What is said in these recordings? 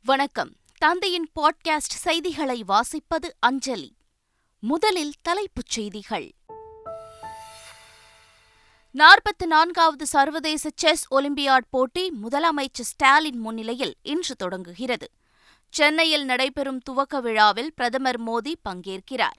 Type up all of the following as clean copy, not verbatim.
வணக்கம். தந்தையின் பாட்காஸ்ட் செய்திகளை வாசிப்பது அஞ்சலி. முதலில் தலைப்புச் செய்திகள். 44வது சர்வதேச செஸ் ஒலிம்பியாட் போட்டி முதலமைச்சர் ஸ்டாலின் முன்னிலையில் இன்று தொடங்குகிறது. சென்னையில் நடைபெறும் துவக்க விழாவில் பிரதமர் மோடி பங்கேற்கிறார்.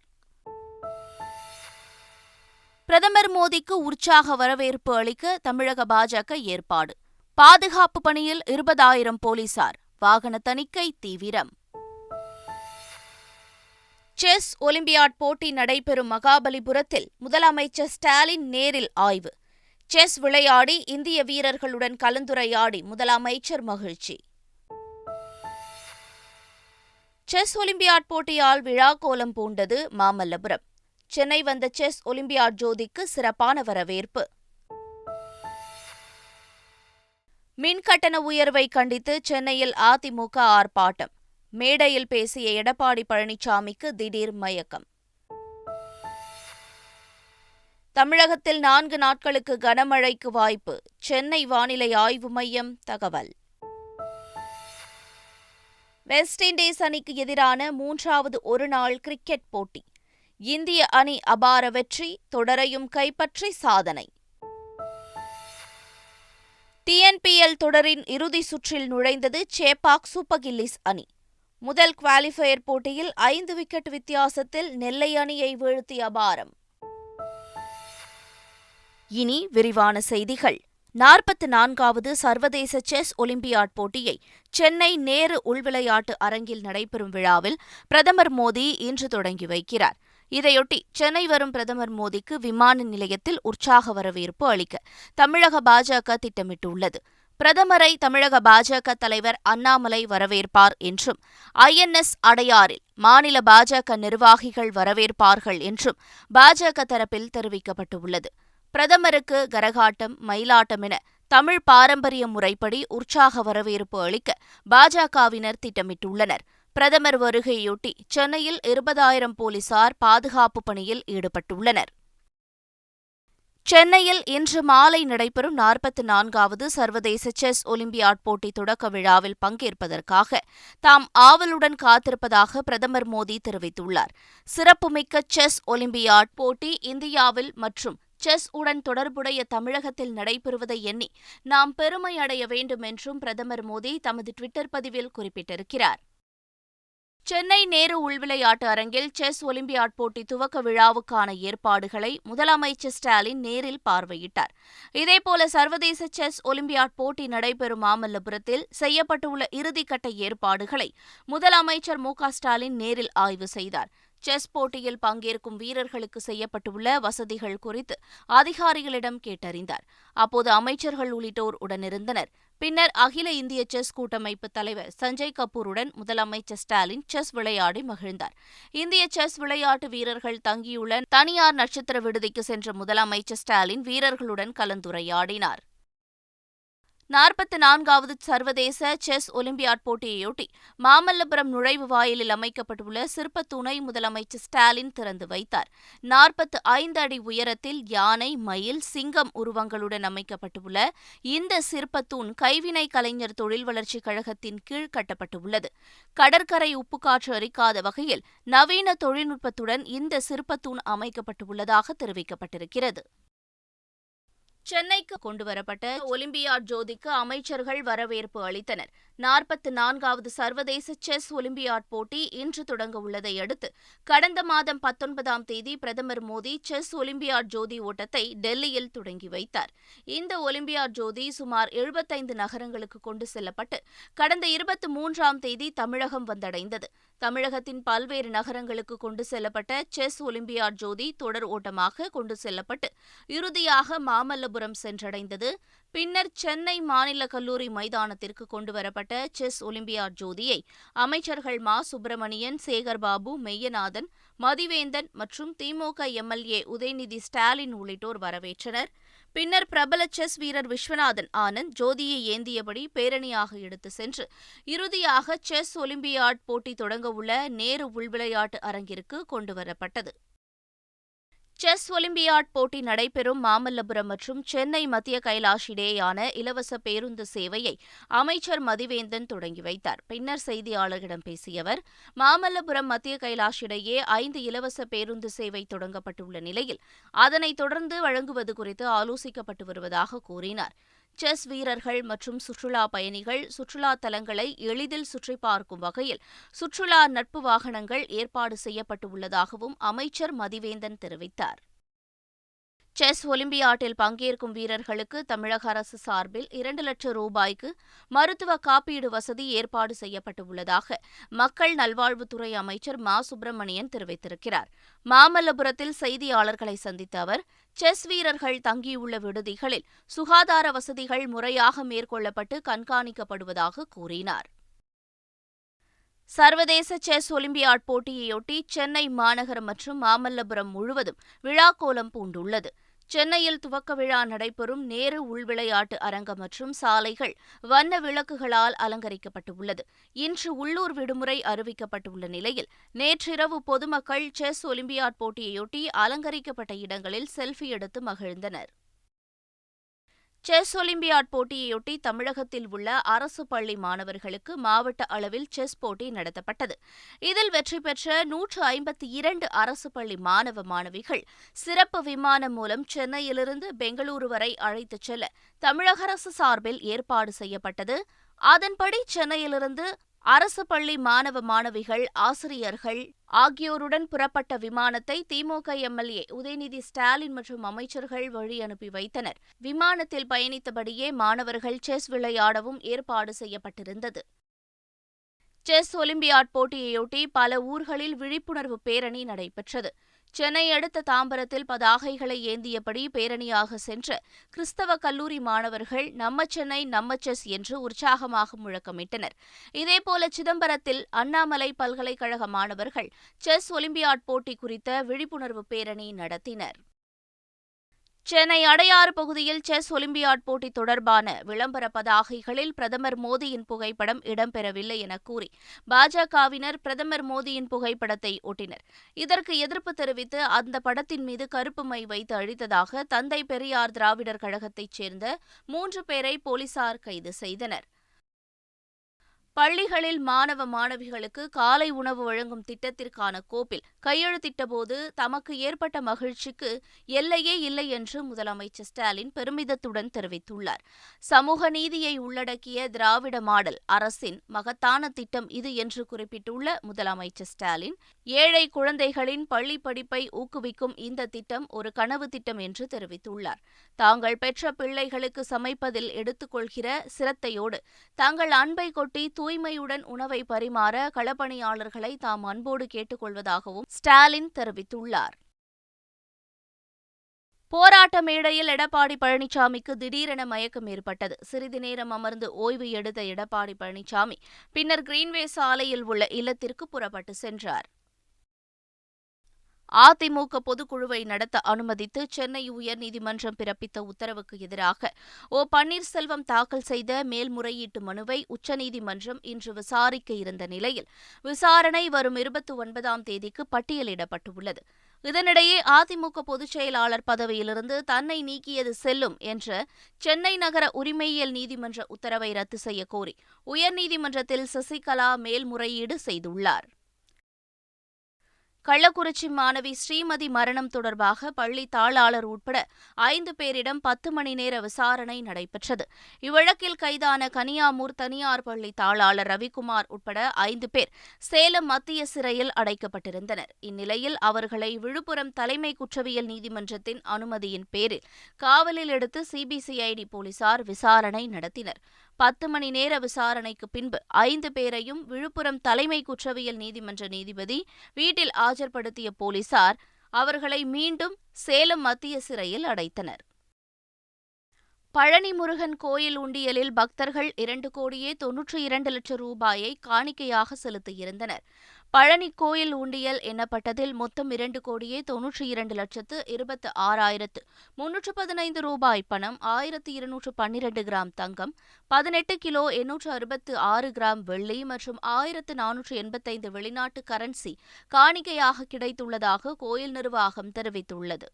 பிரதமர் மோடிக்கு உற்சாக வரவேற்பு அளிக்க தமிழக பாஜக ஏற்பாடு. பாதுகாப்பு பணியில் 20,000 போலீசார். வாகன தணிக்கை தீவிரம். செஸ் ஒலிம்பியாட் போட்டி நடைபெறும் மகாபலிபுரத்தில் முதலமைச்சர் ஸ்டாலின் நேரில் ஆய்வு. செஸ் விளையாடி இந்திய வீரர்களுடன் கலந்துரையாடி முதலமைச்சர் மகிழ்ச்சி. செஸ் ஒலிம்பியாட் போட்டியால் விழாக்கோலம் பூண்டது மாமல்லபுரம். சென்னை வந்த செஸ் ஒலிம்பியாட் ஜோதிக்கு சிறப்பான வரவேற்பு. மின்கட்டண உயர்வை கண்டித்து சென்னையில் அதிமுக ஆர்ப்பாட்டம். மேடையில் பேசிய எடப்பாடி பழனிசாமிக்கு திடீர் மயக்கம். தமிழகத்தில் 4 நாட்களுக்கு கனமழைக்கு வாய்ப்பு. சென்னை வானிலை ஆய்வு மையம் தகவல். வெஸ்ட் இண்டீஸ் அணிக்கு எதிரான 3வது ஒருநாள் கிரிக்கெட் போட்டி. இந்திய அணி அபார வெற்றி, தொடரையும் கைப்பற்றி சாதனை. TNPL தொடரின் இறுதி சுற்றில் நுழைந்தது சேப்பாக் சூப்பர் கில்லிஸ் அணி. முதல் குவாலிஃபயர் போட்டியில் 5 விக்கெட் வித்தியாசத்தில் நெல்லை அணியை வீழ்த்திய அபாரம். இனி விரிவான செய்திகள். 44வது சர்வதேச செஸ் ஒலிம்பியாட் போட்டியை சென்னை நேரு உள்விளையாட்டு அரங்கில் நடைபெறும் விழாவில் பிரதமர் மோடி இன்று தொடங்கி வைக்கிறார். இதையொட்டி சென்னை வரும் பிரதமர் மோடிக்கு விமான நிலையத்தில் உற்சாக வரவேற்பு அளிக்க தமிழக பாஜக திட்டமிட்டுள்ளது. பிரதமரை தமிழக பாஜக தலைவர் அண்ணாமலை வரவேற்பார் என்றும், INS அடையாறில் மாநில பாஜக நிர்வாகிகள் வரவேற்பார்கள் என்றும் பாஜக தரப்பில் தெரிவிக்கப்பட்டுள்ளது. பிரதமருக்கு கரகாட்டம், மயிலாட்டம் என தமிழ் பாரம்பரிய முறைப்படி உற்சாக வரவேற்பு அளிக்க பாஜகவினர் திட்டமிட்டுள்ளனர். பிரதமர் வருகையொட்டி சென்னையில் 20,000 போலீசார் பாதுகாப்பு பணியில் ஈடுபட்டுள்ளனர். சென்னையில் இன்று மாலை நடைபெறும் 44வது சர்வதேச செஸ் ஒலிம்பியாட் போட்டி தொடக்க விழாவில் பங்கேற்பதற்காக தாம் ஆவலுடன் காத்திருப்பதாக பிரதமர் மோடி தெரிவித்துள்ளார். சிறப்புமிக்க செஸ் ஒலிம்பியாட் போட்டி இந்தியாவில் மற்றும் செஸ் உடன் தொடர்புடைய தமிழகத்தில் நடைபெறுவதை எண்ணி நாம் பெருமை அடைய வேண்டும் என்றும் பிரதமர் மோடி தமது ட்விட்டர் பதிவில் குறிப்பிட்டிருக்கிறார். சென்னை நேரு உள்விளையாட்டு அரங்கில் செஸ் ஒலிம்பியாட் போட்டி துவக்க விழாவுக்கான ஏற்பாடுகளை முதலமைச்சர் ஸ்டாலின் நேரில் பார்வையிட்டார். இதேபோல சர்வதேச செஸ் ஒலிம்பியாட் போட்டி நடைபெறும் மாமல்லபுரத்தில் செய்யப்பட்டுள்ள இறுதிக்கட்ட ஏற்பாடுகளை முதலமைச்சர் MK ஸ்டாலின் நேரில் ஆய்வு செய்தார். செஸ் போட்டியில் பங்கேற்கும் வீரர்களுக்கு செய்யப்பட்டுள்ள வசதிகள் குறித்து அதிகாரிகளிடம் கேட்டறிந்தார். அப்போது அமைச்சர்கள் உள்ளிட்டோர் உடனிருந்தனர். பின்னர் அகில இந்திய செஸ் கூட்டமைப்பு தலைவர் சஞ்சய் கபூருடன் முதலமைச்சர் ஸ்டாலின் செஸ் விளையாடி மகிழ்ந்தார். இந்திய செஸ் விளையாட்டு வீரர்கள் தங்கியுள்ள தனியார் நட்சத்திர விடுதிக்கு சென்ற முதலமைச்சர் ஸ்டாலின் வீரர்களுடன் கலந்துரையாடினார். 44வது சர்வதேச செஸ் ஒலிம்பியாட் போட்டியையொட்டி மாமல்லபுரம் நுழைவு வாயிலில் அமைக்கப்பட்டுள்ள சிற்பத்தூணை முதலமைச்சர் ஸ்டாலின் திறந்து வைத்தார். 45 அடி உயரத்தில் யானை, மயில், சிங்கம் உருவங்களுடன் அமைக்கப்பட்டுள்ள இந்த சிற்பத்தூண் கைவினை கலைஞர் தொழில் வளர்ச்சிக் கழகத்தின் கீழ் கட்டப்பட்டுள்ளது. கடற்கரை உப்புக்காற்று அரிக்காத வகையில் நவீன தொழில்நுட்பத்துடன் இந்த சிற்பத்தூண் அமைக்கப்பட்டுள்ளதாக தெரிவிக்கப்பட்டிருக்கிறது. சென்னைக்கு கொண்டுவரப்பட்ட ஒலிம்பியாட் ஜோதிக்கு அமைச்சர்கள் வரவேற்பு அளித்தனர். 44வது சர்வதேச செஸ் ஒலிம்பியாட் போட்டி இன்று தொடங்க உள்ளதை அடுத்து கடந்த மாதம் 19ஆம் தேதி பிரதமர் மோடி செஸ் ஒலிம்பியாட் ஜோதி ஓட்டத்தை டெல்லியில் தொடங்கி வைத்தார். இந்த ஒலிம்பியாட் ஜோதி சுமார் 75 நகரங்களுக்கு கொண்டு செல்லப்பட்டு கடந்த 23ஆம் தேதி தமிழகம் வந்தடைந்தது. தமிழகத்தின் பல்வேறு நகரங்களுக்கு கொண்டு செல்லப்பட்ட செஸ் ஒலிம்பியாட் ஜோதி தொடர் ஓட்டமாக கொண்டு செல்லப்பட்டு இறுதியாக மாமல்லபுரம் சென்றடைந்தது. பின்னர் சென்னை மாநில கல்லூரி மைதானத்திற்கு கொண்டுவரப்பட்ட செஸ் ஒலிம்பியாட் ஜோதியை அமைச்சர்கள் மா. சுப்பிரமணியன், சேகர்பாபு, மெய்யநாதன், மதிவேந்தன் மற்றும் திமுக MLA உதயநிதி ஸ்டாலின் உள்ளிட்டோர் வரவேற்றனர். பின்னர் பிரபல செஸ் வீரர் விஸ்வநாதன் ஆனந்த் ஜோதியை ஏந்தியபடி பேரணியாக எடுத்து சென்று இறுதியாக செஸ் ஒலிம்பியாட் போட்டி தொடங்கவுள்ள நேரு உள்விளையாட்டு அரங்கிற்கு கொண்டுவரப்பட்டது. செஸ் ஒலிம்பியாட் போட்டி நடைபெறும் மாமல்லபுரம் மற்றும் சென்னை மத்திய கைலாஷ் இடையேயான இலவச பேருந்து சேவையை அமைச்சர் மதிவேந்தன் தொடங்கி வைத்தார். பின்னர் செய்தியாளர்களிடம் பேசிய அவர், மாமல்லபுரம் மத்திய கைலாஷ் இடையே 5 இலவச பேருந்து சேவை தொடங்கப்பட்டுள்ள நிலையில் அதனைத் தொடர்ந்து வழங்குவது குறித்து ஆலோசிக்கப்பட்டு வருவதாக கூறினார். செஸ் வீரர்கள் மற்றும் சுற்றுலா பயணிகள் சுற்றுலா தலங்களை எளிதில் சுற்றிப் பார்க்கும் வகையில் சுற்றுலா நட்பு வாகனங்கள் ஏற்பாடு செய்யப்பட்டு உள்ளதாகவும் அமைச்சர் மதிவேந்தன் தெரிவித்தார். செஸ் ஒலிம்பியாட்டில் பங்கேற்கும் வீரர்களுக்கு தமிழக அரசு சார்பில் 2 லட்சம் ரூபாய்க்கு மருத்துவ காப்பீடு வசதி ஏற்பாடு செய்யப்பட்டுள்ளதாக மக்கள் நல்வாழ்வுத்துறை அமைச்சர் மா. சுப்பிரமணியன் தெரிவித்திருக்கிறார். மாமல்லபுரத்தில் செய்தியாளர்களை சந்தித்த அவர், செஸ் வீரர்கள் தங்கியுள்ள விடுதிகளில் சுகாதார வசதிகள் முறையாக மேற்கொள்ளப்பட்டு கண்காணிக்கப்படுவதாக கூறினார். சர்வதேச செஸ் ஒலிம்பியாட் போட்டியையொட்டி சென்னை மாநகரம் மற்றும் மாமல்லபுரம் முழுவதும் விழாக்கோலம் பூண்டுள்ளது. சென்னையில் துவக்க விழா நடைபெறும் நேரு உள்விளையாட்டு அரங்கம் மற்றும் சாலைகள் வண்ண விளக்குகளால் அலங்கரிக்கப்பட்டுள்ளது. இன்று உள்ளூர் விடுமுறை அறிவிக்கப்பட்டுள்ள நிலையில் நேற்றிரவு பொதுமக்கள் செஸ் ஒலிம்பியாட் போட்டியையொட்டி அலங்கரிக்கப்பட்ட இடங்களில் செல்ஃபி எடுத்து மகிழ்ந்தனர். செஸ் ஒலிம்பியாட் போட்டியையொட்டி தமிழகத்தில் உள்ள அரசு பள்ளி மாணவர்களுக்கு மாவட்ட அளவில் செஸ் போட்டி நடத்தப்பட்டது. இதில் வெற்றி பெற்ற 152 அரசு பள்ளி மாணவ மாணவிகள் சிறப்பு விமானம் மூலம் சென்னையிலிருந்து பெங்களூரு வரை அழைத்துச் செல்ல தமிழக அரசு சார்பில் ஏற்பாடு செய்யப்பட்டது. அதன்படி சென்னையிலிருந்து அரசு பள்ளி மாணவ மாணவிகள், ஆசிரியர்கள் ஆகியோருடன் புறப்பட்ட விமானத்தை திமுக எம்எல்ஏ உதயநிதி ஸ்டாலின் மற்றும் அமைச்சர்கள் வழி அனுப்பி வைத்தனர். விமானத்தில் பயணித்தபடியே மாணவர்கள் செஸ் விளையாடவும் ஏற்பாடு செய்யப்பட்டிருந்தது. செஸ் ஒலிம்பியாட் போட்டியையொட்டி பல ஊர்களில் விழிப்புணர்வு பேரணி நடைபெற்றது. சென்னை அடுத்த தாம்பரத்தில் பதாகைகளை ஏந்தியபடி பேரணியாக சென்ற கிறிஸ்தவ கல்லூரி மாணவர்கள் நம்ம சென்னை நம்ம செஸ் என்று உற்சாகமாக முழக்கமிட்டனர். இதேபோல சிதம்பரத்தில் அண்ணாமலை பல்கலைக்கழக மாணவர்கள் செஸ் ஒலிம்பியாட் போட்டி குறித்த விழிப்புணர்வு பேரணி நடத்தினர். சென்னை அடையாறு பகுதியில் செஸ் ஒலிம்பியாட் போட்டி தொடர்பான விளம்பர பதாகைகளில் பிரதமர் மோடியின் புகைப்படம் இடம்பெறவில்லை என கூறி பாஜகவினர் பிரதமர் மோடியின் புகைப்படத்தை ஒட்டினர். இதற்கு எதிர்ப்பு தெரிவித்து அந்த படத்தின் மீது கருப்பு மை வைத்து அழித்ததாக தந்தை பெரியார் திராவிடர் கழகத்தைச் சேர்ந்த 3 பேரை போலீசார் கைது செய்தனர். பள்ளிகளில் மாணவ மாணவிகளுக்கு காலை உணவு வழங்கும் திட்டத்திற்கான கோப்பில் கையெழுத்திட்டபோது தமக்கு ஏற்பட்ட மகிழ்ச்சிக்கு எல்லையே இல்லை என்று முதலமைச்சர் ஸ்டாலின் பெருமிதத்துடன் தெரிவித்துள்ளார். சமூக நீதியை உள்ளடக்கிய திராவிட மாடல் அரசின் மகத்தான திட்டம் இது என்று குறிப்பிட்டுள்ள முதலமைச்சர் ஸ்டாலின், ஏழை குழந்தைகளின் பள்ளி படிப்பை ஊக்குவிக்கும் இந்த திட்டம் ஒரு கனவு திட்டம் என்று தெரிவித்துள்ளார். தாங்கள் பெற்ற பிள்ளைகளுக்கு சமைப்பதில் எடுத்துக்கொள்கிற சிரத்தையோடு தங்கள் அன்பை கொட்டி தூய்மையுடன் உணவை பரிமாற களப்பணியாளர்களை தாம் அன்போடு கேட்டுக் கொள்வதாகவும் ஸ்டாலின் தெரிவித்துள்ளார். போராட்ட மேடையில் எடப்பாடி பழனிசாமிக்கு திடீரென மயக்கம் ஏற்பட்டது. சிறிது நேரம் அமர்ந்து ஓய்வு எடுத்த எடப்பாடி பழனிசாமி பின்னர் கிரீன்வே சாலையில் உள்ள இல்லத்திற்கு புறப்பட்டு சென்றார். அதிமுக பொதுக்குழுவை நடத்த அனுமதித்து சென்னை உயர்நீதிமன்றம் பிறப்பித்த உத்தரவுக்கு எதிராக பன்னீர்செல்வம் தாக்கல் செய்த மேல்முறையீட்டு மனுவை உச்சநீதிமன்றம் இன்று விசாரிக்க இருந்த நிலையில் விசாரணை வரும் 29ஆம் தேதிக்கு பட்டியலிடப்பட்டுள்ளது. இதனிடையே அதிமுக பொதுச் செயலாளர் பதவியிலிருந்து தன்னை நீக்கியது செல்லும் என்ற சென்னை நகர உரிமையியல் நீதிமன்ற உத்தரவை ரத்து செய்யக் கோரி உயர்நீதிமன்றத்தில் சசிகலா மேல்முறையீடு செய்துள்ளார். கள்ளக்குறிச்சி மாணவி ஸ்ரீமதி மரணம் தொடர்பாக பள்ளி தாளாளர் உட்பட 5 பேரிடம் 10 மணி நேர விசாரணை நடைபெற்றது. இவ்வழக்கில் கைதான கனியாமூர் தனியார் பள்ளி தாளாளர் ரவிக்குமார் உட்பட 5 பேர் சேலம் மத்திய சிறையில் அடைக்கப்பட்டிருந்தனர். இந்நிலையில் அவர்களை விழுப்புரம் தலைமை குற்றவியல் நீதிமன்றத்தின் அனுமதியின் பேரில் காவலில் எடுத்து சிபிசிஐடி போலீசார் விசாரணை நடத்தினர். 10 மணி நேர விசாரணைக்கு பின்பு 5 பேரையும் விழுப்புரம் தலைமை குற்றவியல் நீதிமன்ற நீதிபதி வீட்டில் ஆஜர்படுத்திய போலீசார் அவர்களை மீண்டும் சேலம் மத்திய சிறையில் அடைத்தனர். பழனி முருகன் கோயில் உண்டியலில் பக்தர்கள் 2,92,00,000 ரூபாயை காணிக்கையாக செலுத்தியிருந்தனர். பழனி கோயில் உண்டியல் எண்ணப்பட்டதில் மொத்தம் 2,92,26,315 ரூபாய் பணம், 1,212 கிராம் தங்கம், 18 கிலோ 866 கிராம் வெள்ளி மற்றும் 1,485 வெளிநாட்டு கரன்சி காணிக்கையாக கிடைத்துள்ளதாக கோயில் நிர்வாகம் தெரிவித்துள்ளது.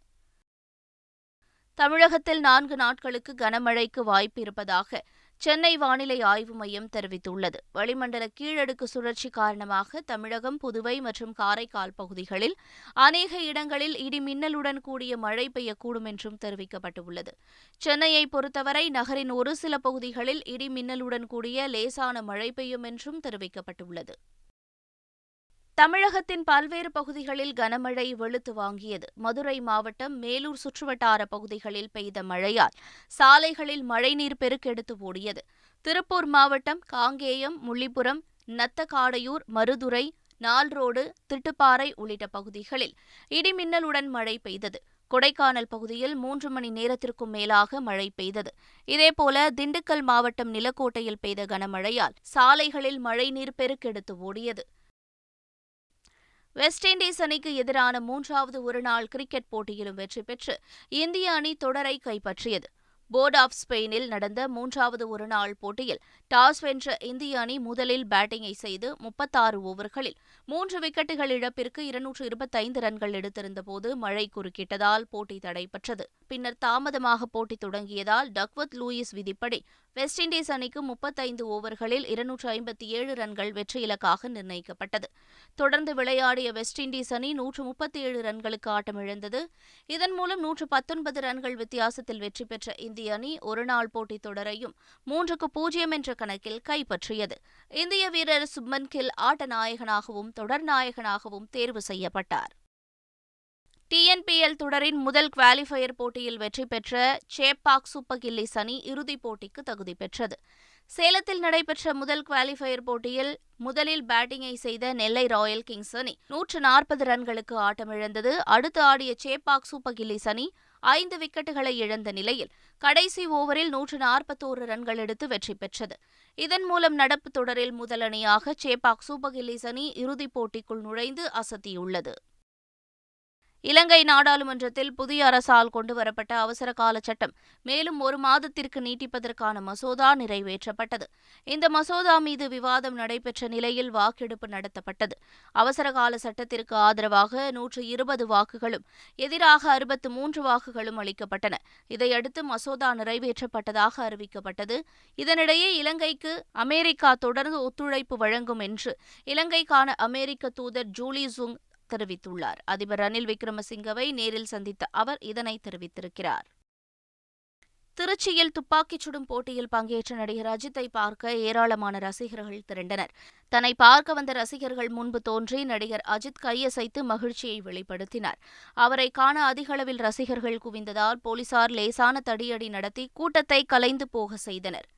தமிழகத்தில் 4 நாட்களுக்கு கனமழைக்கு வாய்ப்பு இருப்பதாக சென்னை வானிலை ஆய்வு மையம் தெரிவித்துள்ளது. வளிமண்டல கீழடுக்கு சுழற்சி காரணமாக தமிழகம், புதுவை மற்றும் காரைக்கால் பகுதிகளில் அநேக இடங்களில் இடி மின்னலுடன் கூடிய மழை பெய்யக்கூடும் என்றும் தெரிவிக்கப்பட்டுள்ளது. சென்னையை பொறுத்தவரை நகரின் ஒரு சில பகுதிகளில் இடி மின்னலுடன் கூடிய லேசான மழை பெய்யும் என்றும் தெரிவிக்கப்பட்டுள்ளது. தமிழகத்தின் பல்வேறு பகுதிகளில் கனமழை வெளுத்து வாங்கியது. மதுரை மாவட்டம் மேலூர் சுற்றுவட்டார பகுதிகளில் பெய்த மழையால் சாலைகளில் மழைநீர் பெருக்கெடுத்து ஓடியது. திருப்பூர் மாவட்டம் காங்கேயம், முள்ளிபுரம், நத்தக்காடையூர், மருதுரை, நால்ரோடு, திட்டுப்பாறை உள்ளிட்ட பகுதிகளில் இடிமின்னலுடன் மழை பெய்தது. கொடைக்கானல் பகுதியில் 3 மணி நேரத்திற்கும் மேலாக மழை பெய்தது. இதேபோல திண்டுக்கல் மாவட்டம் நிலக்கோட்டையில் பெய்த கனமழையால் சாலைகளில் மழைநீர் பெருக்கெடுத்து ஓடியது. வெஸ்ட் இண்டீஸ் அணிக்கு எதிரான 3வது ஒருநாள் கிரிக்கெட் போட்டியிலும் வெற்றி பெற்று இந்திய அணி தொடரை கைப்பற்றியது. போர்ட் ஆஃப் ஸ்பெயினில் நடந்த 3வது ஒருநாள் போட்டியில் டாஸ் வென்ற இந்திய அணி முதலில் பேட்டிங்கை செய்து 36 ஓவர்களில் 3 விக்கெட்டுகள் இழப்பிற்கு 225 ரன்கள் எடுத்திருந்தபோது மழை குறுக்கிட்டதால் போட்டி தடைபெற்றது. பின்னர் தாமதமாக போட்டி தொடங்கியதால் டக்வர்த் லூயிஸ் விதிப்படி வெஸ்ட் இண்டீஸ் அணிக்கு 35 ஓவர்களில் 257 ரன்கள் வெற்றி இலக்காக நிர்ணயிக்கப்பட்டது. தொடர்ந்து விளையாடிய வெஸ்ட் இண்டீஸ் அணி 137 ரன்களுக்கு ஆட்டமிழந்தது. இதன் மூலம் 119 ரன்கள் வித்தியாசத்தில் வெற்றி பெற்ற இந்திய அணி ஒருநாள் போட்டித் தொடரையும் 3-0 என்ற கணக்கில் கைப்பற்றியது. இந்திய வீரர் சுப்மன் கில் ஆட்ட நாயகனாகவும் தொடர் நாயகனாகவும் தேர்வு செய்யப்பட்டார். TNPL தொடரின் முதல் குவாலிஃபயர் போட்டியில் வெற்றி பெற்ற சேப்பாக் சூப்பர் கில்லிஸ் அணி இறுதிப் போட்டிக்கு தகுதி பெற்றது. சேலத்தில் நடைபெற்ற முதல் குவாலிஃபயர் போட்டியில் முதலில் பேட்டிங்கை செய்த நெல்லை ராயல் கிங்ஸ் அணி 140 ரன்களுக்கு ஆட்டமிழந்தது. அடுத்து ஆடிய சேப்பாக் சூப்பர் கில்லிஸ் அணி 5 விக்கெட்டுகளை இழந்த நிலையில் கடைசி ஓவரில் 141 ரன்கள் எடுத்து வெற்றி பெற்றது. இதன் மூலம் நடப்பு தொடரில் முதல் அணியாக சேப்பாக் சூப்பர் கில்லிஸ் அணி இறுதிப் போட்டிக்குள் நுழைந்து அசத்தியுள்ளது. இலங்கை நாடாளுமன்றத்தில் புதிய அரசால் கொண்டுவரப்பட்ட அவசரகால சட்டம் மேலும் 1 மாதத்திற்கு நீட்டிப்பதற்கான மசோதா நிறைவேற்றப்பட்டது. இந்த மசோதா மீது விவாதம் நடைபெற்ற நிலையில் வாக்கெடுப்பு நடத்தப்பட்டது. அவசரகால சட்டத்திற்கு ஆதரவாக 120 வாக்குகளும் எதிராக 63 வாக்குகளும் அளிக்கப்பட்டன. இதையடுத்து மசோதா நிறைவேற்றப்பட்டதாக அறிவிக்கப்பட்டது. இதனிடையே இலங்கைக்கு அமெரிக்கா தொடர்ந்து ஒத்துழைப்பு வழங்கும் என்று இலங்கைக்கான அமெரிக்க தூதர் ஜூலி சுங் தெரிவித்துள்ளார். அதிபர் ரணில் விக்ரமசிங்கவை நேரில் சந்தித்த அவர் இதனை தெரிவித்திருக்கிறார். திருச்சியில் துப்பாக்கிச் சுடும் போட்டியில் பங்கேற்ற நடிகர் அஜித்தை பார்க்க ஏராளமான ரசிகர்கள் திரண்டனர். தன்னை பார்க்க வந்த ரசிகர்கள் முன்பு தோன்றி நடிகர் அஜித் கையசைத்து மகிழ்ச்சியை வெளிப்படுத்தினார். அவரை காண அதிகளவில் ரசிகர்கள் குவிந்ததால் போலீசார் லேசான தடியடி நடத்தி கூட்டத்தை கலைந்து போக செய்தனர்.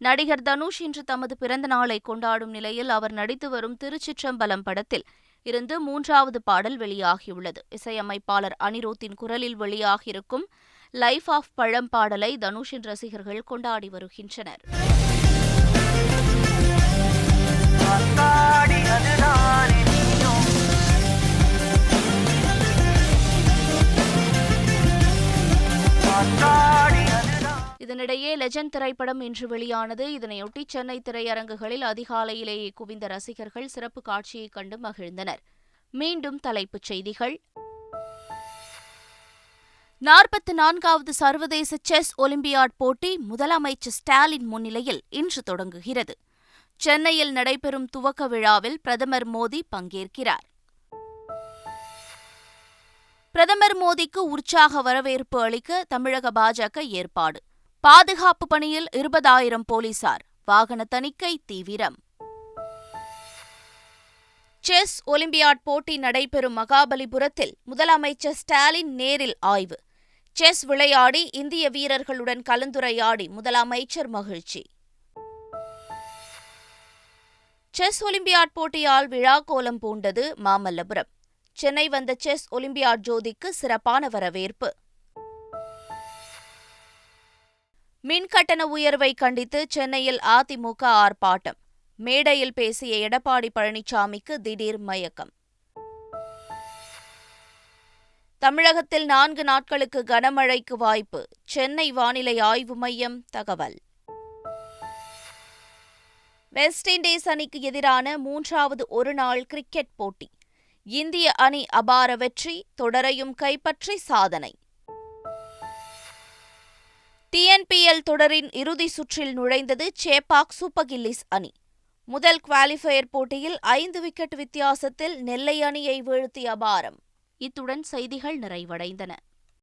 நடிகர் தனுஷ் இன்று தமது பிறந்த நாளை கொண்டாடும் நிலையில் அவர் நடித்து வரும் திருச்சிற்றம்பலம் படத்தில் இருந்து 3வது பாடல் வெளியாகியுள்ளது. இசையமைப்பாளர் அனிருத்தின் குரலில் வெளியாகியிருக்கும் லைஃப் ஆஃப் பழம் பாடலை தனுஷின் ரசிகர்கள் கொண்டாடி வருகின்றனர். இதனிடையே லெஜண்ட் திரைப்படம் இன்று வெளியானது. இதனையொட்டி சென்னை திரையரங்குகளில் அதிகாலையிலேயே குவிந்த ரசிகர்கள் சிறப்பு காட்சியை கண்டு மகிழ்ந்தனர். மீண்டும் தலைப்புச் செய்திகள். 44வது சர்வதேச செஸ் ஒலிம்பியாட் போட்டி முதலமைச்சர் ஸ்டாலின் முன்னிலையில் இன்று தொடங்குகிறது. சென்னையில் நடைபெறும் துவக்க விழாவில் பிரதமர் மோடி பங்கேற்கிறார். பிரதமர் மோடிக்கு உற்சாக வரவேற்பு அளிக்க தமிழக பாஜக ஏற்பாடு. பாதுகாப்பு பணியில் 20,000 போலீசார். வாகன தணிக்கை தீவிரம். செஸ் ஒலிம்பியாட் போட்டி நடைபெறும் மகாபலிபுரத்தில் முதலமைச்சர் ஸ்டாலின் நேரில் ஆய்வு. செஸ் விளையாடி இந்திய வீரர்களுடன் கலந்துரையாடி முதலமைச்சர் மகிழ்ச்சி. செஸ் ஒலிம்பியாட் போட்டியால் விழா கோலம் பூண்டது மாமல்லபுரம். சென்னை வந்த செஸ் ஒலிம்பியாட் ஜோதிக்கு சிறப்பான வரவேற்பு. மின்கட்டண உயர்வை கண்டித்து சென்னையில் அதிமுக ஆர்ப்பாட்டம். மேடையில் பேசிய எடப்பாடி பழனிசாமிக்கு திடீர் மயக்கம். தமிழகத்தில் 4 நாட்களுக்கு கனமழைக்கு வாய்ப்பு, சென்னை வானிலை ஆய்வு மையம் தகவல். வெஸ்ட் இண்டீஸ் அணிக்கு எதிரான 3வது ஒருநாள் கிரிக்கெட் போட்டி. இந்திய அணி அபார வெற்றி, தொடரையும் கைப்பற்றி சாதனை. TNPL தொடரின் இறுதி சுற்றில் நுழைந்தது சேப்பாக் சூப்பர் கில்லிஸ் அணி. முதல் குவாலிஃபயர் போட்டியில் 5 விக்கெட் வித்தியாசத்தில் நெல்லை அணியை வீழ்த்தி அபாரம். இத்துடன் செய்திகள் நிறைவடைந்தன.